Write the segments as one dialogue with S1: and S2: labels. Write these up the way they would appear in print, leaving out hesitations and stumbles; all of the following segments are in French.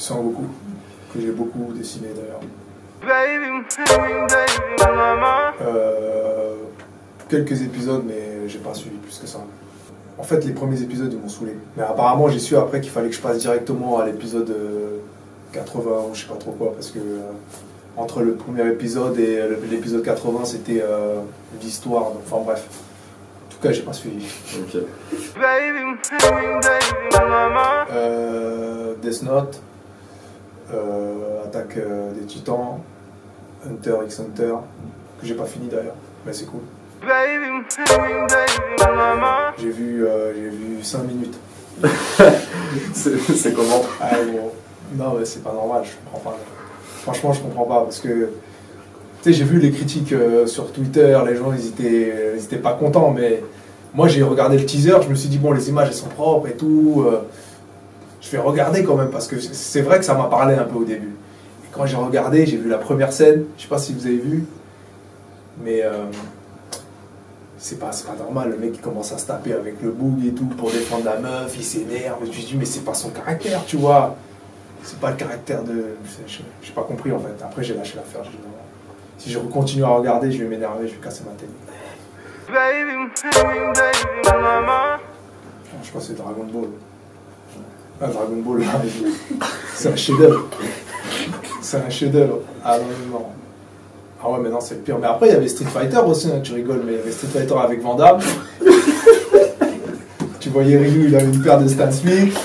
S1: Sangoku, que j'ai beaucoup dessiné d'ailleurs. Quelques épisodes, mais j'ai pas suivi plus que ça. En fait, les premiers épisodes, ils m'ont saoulé. Mais apparemment, j'ai su après qu'il fallait que je passe directement à l'épisode 80 ou je sais pas trop quoi, parce que entre le premier épisode et l'épisode 80, c'était l'histoire. Enfin bref. En tout cas, j'ai pas suivi.
S2: Ok.
S1: Death Note, Attaque des Titans, Hunter x Hunter, que j'ai pas fini d'ailleurs, mais c'est cool. J'ai vu 5 minutes.
S2: C'est comment?
S1: Ah, bon. Non, mais c'est pas normal, je comprends pas. Franchement, je comprends pas parce que tu sais, j'ai vu les critiques sur Twitter, les gens ils étaient pas contents, mais moi j'ai regardé le teaser, je me suis dit bon, les images elles sont propres et tout, je vais regarder quand même parce que c'est vrai que ça m'a parlé un peu au début. Et quand j'ai regardé, j'ai vu la première scène, je sais pas si vous avez vu, mais c'est pas normal, le mec il commence à se taper avec le boug et tout pour défendre la meuf, il s'énerve, je me suis dit mais c'est pas son caractère, tu vois. C'est pas le caractère de... J'ai pas compris en fait. Après j'ai lâché l'affaire. Dit, non. Si je continue à regarder, je vais m'énerver, je vais casser ma télé. Je crois que c'est Dragon Ball. Ah, Dragon Ball, là, c'est un chef-d'œuvre. C'est un chef-d'œuvre. Ah non, non. Ah ouais, mais non, c'est le pire. Mais après, il y avait Street Fighter aussi, hein, tu rigoles, mais il y avait Street Fighter avec Van Damme. Tu voyais Ryu, il avait une paire de Stan Smith.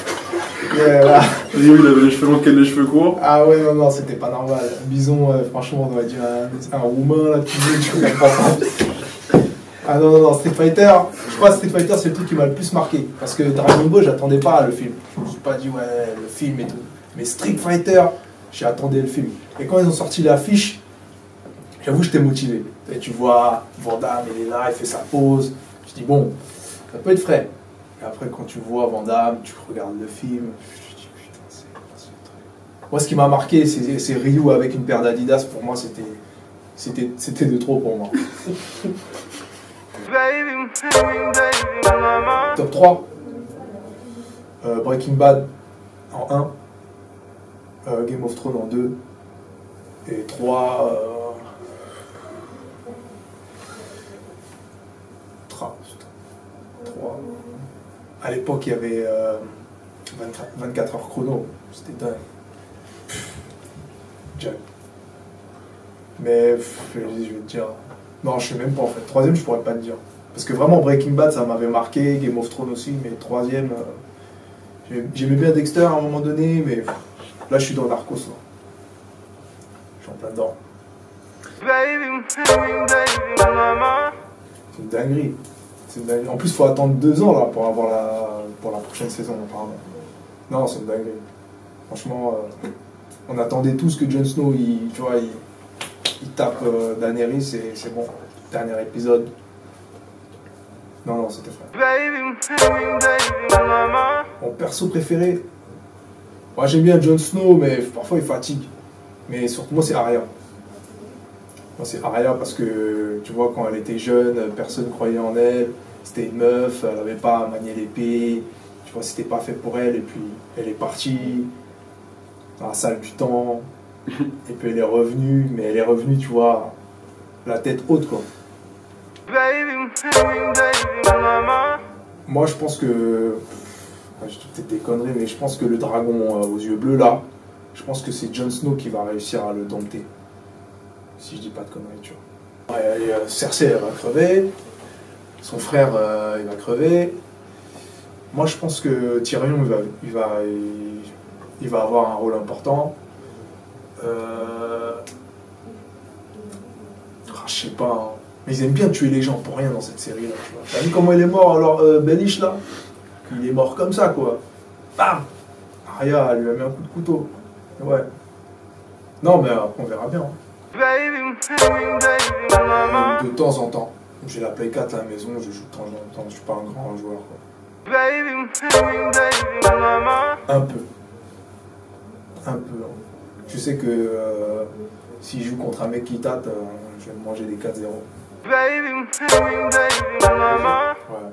S1: Là.
S2: Ryu, il avait les cheveux longs, les cheveux courts.
S1: Ah ouais, non, non, c'était pas normal. Bison, franchement, on doit dire un roumain, là, tu comprends pas. Ah non, non, non, Street Fighter, je crois que Street Fighter, c'est le truc qui m'a le plus marqué. Parce que Dragon Ball, j'attendais pas le film. Je me suis pas dit, ouais, le film et tout. Mais Street Fighter, j'attendais le film. Et quand ils ont sorti l'affiche, j'avoue, j'étais motivé. Et tu vois, Van Damme, il est là, il fait sa pause. Je dis, bon, ça peut être frais. Et après, quand tu vois Van Damme, tu regardes le film, je dis, putain, c'est truc. Moi, ce qui m'a marqué, c'est Ryu avec une paire d'Adidas. Pour moi, c'était de trop pour moi. Top 3. Breaking Bad en 1. Game of Thrones en 2. Et 3... À l'époque, il y avait 24 heures chrono. C'était dingue. Jack. Mais je vais te dire. Non, je sais même pas en fait. Troisième, je pourrais pas te dire. Parce que vraiment, Breaking Bad, ça m'avait marqué. Game of Thrones aussi. Mais troisième, j'aimais bien Dexter à un moment donné. Mais là, je suis dans Narcos. Là. Je suis en plein dedans. C'est une dinguerie. En plus, il faut attendre 2 ans là, pour avoir pour la prochaine saison, apparemment. Non, c'est une dinguerie. Franchement, on attendait tous que Jon Snow, il tape Daenerys et c'est bon. Dernier épisode. Non, non, c'était frais. Mon perso préféré. Moi, j'aime bien Jon Snow, mais parfois il fatigue. Mais surtout, moi, c'est Arya. Moi, c'est Arya parce que, tu vois, quand elle était jeune, personne ne croyait en elle. C'était une meuf, elle n'avait pas à manier l'épée. Tu vois, c'était pas fait pour elle. Et puis, elle est partie dans la salle du temps. Et puis, elle est revenue. Mais elle est revenue, tu vois, la tête haute, quoi. Moi, je pense que... Je dis peut-être des conneries, mais je pense que le dragon aux yeux bleus, là, je pense que c'est Jon Snow qui va réussir à le dompter. Si je dis pas de conneries, tu vois. Ouais, Cersei, elle va crever. Son frère, il va crever. Moi, je pense que Tyrion, il va avoir un rôle important. Je sais pas. Hein. Mais ils aiment bien tuer les gens pour rien dans cette série-là. T'as vu comment il est mort, alors, Baelish, là? Il est mort comme ça, quoi. Bam! Arya, elle lui a mis un coup de couteau. Ouais. Non, mais après, on verra bien. Hein. De temps en temps. J'ai la Play 4 à la maison, je joue de temps en temps. Je suis pas un grand joueur, quoi. Un peu. Un peu. Hein. Je sais que si je joue contre un mec qui tâte, je vais me manger des 4-0. Ouais.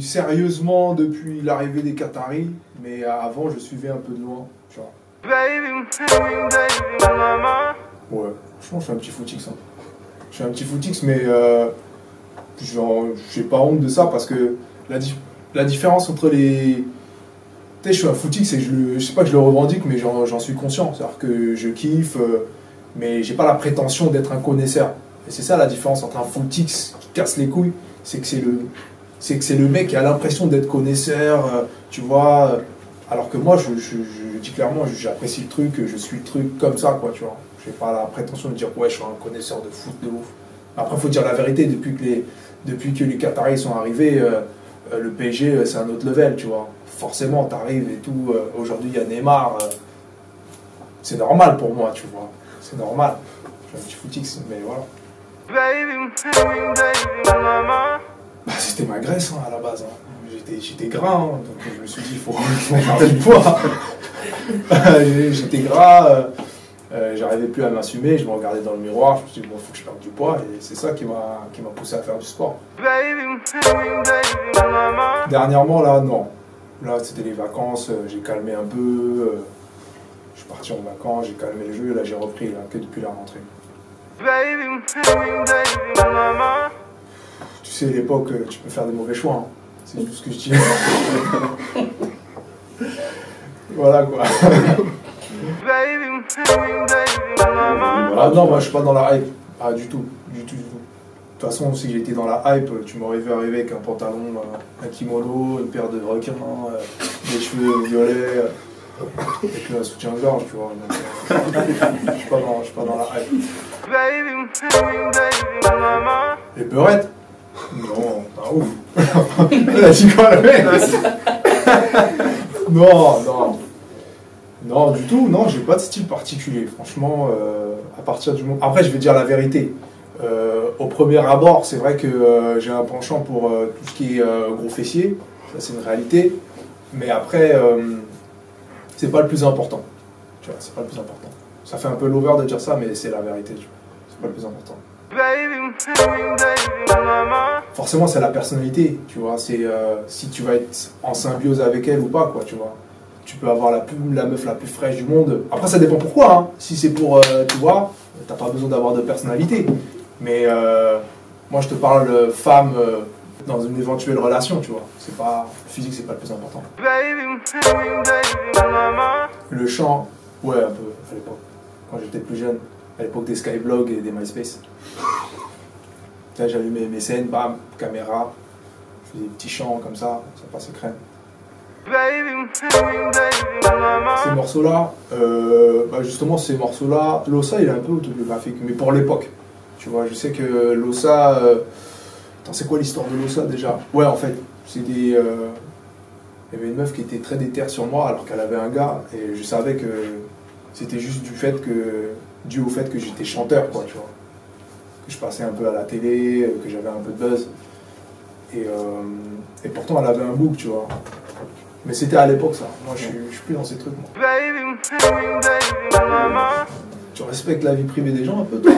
S1: Sérieusement, depuis l'arrivée des Qataris, mais avant, je suivais un peu de loin, tu vois. Ouais, franchement, je suis un petit footix. Hein. Je suis un petit footix, mais genre, j'ai pas honte de ça parce que la différence entre les. Tu sais, je suis un footix et je sais pas que je le revendique, mais j'en suis conscient. C'est-à-dire que je kiffe, mais j'ai pas la prétention d'être un connaisseur. Et c'est ça la différence entre un footix qui casse les couilles, c'est que c'est le mec qui a l'impression d'être connaisseur, tu vois. Alors que moi, je dis clairement, j'apprécie le truc, je suis le truc comme ça, quoi, tu vois. J'ai pas la prétention de dire, ouais, je suis un connaisseur de foot de ouf. Après, il faut dire la vérité, depuis que les Qataris sont arrivés, le PSG, c'est un autre level, tu vois. Forcément, t'arrives et tout. Aujourd'hui, il y a Neymar. C'est normal pour moi, tu vois. C'est normal. Je suis un petit footix, mais voilà. Bah, c'était ma graisse hein, à la base. Hein. J'étais gras, hein, donc je me suis dit, il faut faire du poids. J'étais gras, j'arrivais plus à m'assumer, je me regardais dans le miroir, je me suis dit, bon, il faut que je perde du poids, et c'est ça qui m'a poussé à faire du sport. Dernièrement, là, non. Là, c'était les vacances, j'ai calmé un peu, je suis parti en vacances, j'ai calmé le jeu, là, j'ai repris, là, que depuis la rentrée. Tu sais, à l'époque, tu peux faire des mauvais choix. Hein. C'est juste ce que je dis. Voilà quoi. Ah non, moi je suis pas dans la hype. Ah, du tout. De toute façon, si j'étais dans la hype, tu m'aurais vu arriver avec un pantalon, un kimono, une paire de requins, des cheveux violets, avec un soutien-gorge, tu vois. Donc, je suis pas dans la hype. Les peurettes? Non, t'es un ouf. Il a dit quoi le mec? Non. Non, du tout, non, j'ai pas de style particulier. Franchement, à partir du moment. Après, je vais dire la vérité. Au premier abord, c'est vrai que j'ai un penchant pour tout ce qui est gros fessier. Ça, c'est une réalité. Mais après, c'est pas le plus important. Tu vois, c'est pas le plus important. Ça fait un peu l'over de dire ça, mais c'est la vérité, tu vois. C'est pas le plus important. Forcément, c'est la personnalité, tu vois. C'est si tu vas être en symbiose avec elle ou pas, quoi, tu vois. Tu peux avoir la meuf la plus fraîche du monde. Après, ça dépend pourquoi. Hein. Si c'est pour, tu vois, t'as pas besoin d'avoir de personnalité. Mais moi, je te parle femme dans une éventuelle relation, tu vois. C'est pas physique, c'est pas le plus important. Le chant, ouais, un peu à l'époque, quand j'étais plus jeune, à l'époque des Skyblog et des MySpace. J'allumais mes scènes, bam, caméra, je faisais des petits chants comme ça passait crème. Ces morceaux-là, justement, ces morceaux-là, Losa, il est un peu autobiographique, mais pour l'époque. Tu vois, je sais que Losa. Attends, c'est quoi l'histoire de Losa déjà? Ouais, en fait, c'est des. Il y avait une meuf qui était très déterre sur moi alors qu'elle avait un gars, et je savais que c'était juste dû au fait que j'étais chanteur, quoi, tu vois. Que je passais un peu à la télé, que j'avais un peu de buzz. Et pourtant, elle avait un book, tu vois. Mais c'était à l'époque, ça. Moi, je suis plus dans ces trucs, moi. Tu respectes la vie privée des gens un peu, toi.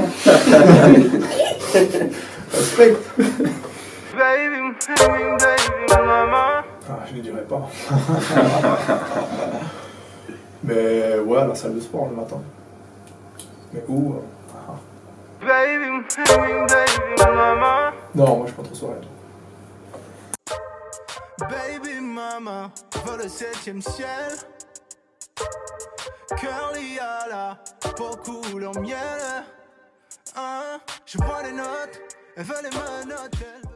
S1: Respecte. Ah, je ne dirais pas. Mais ouais, la salle de sport le matin. Mais où Non, moi je suis pas trop soirée.
S3: Baby mama, vers le 7e ciel. Curly à la peau couleur miel. Je prends les notes, elle veut les menottes.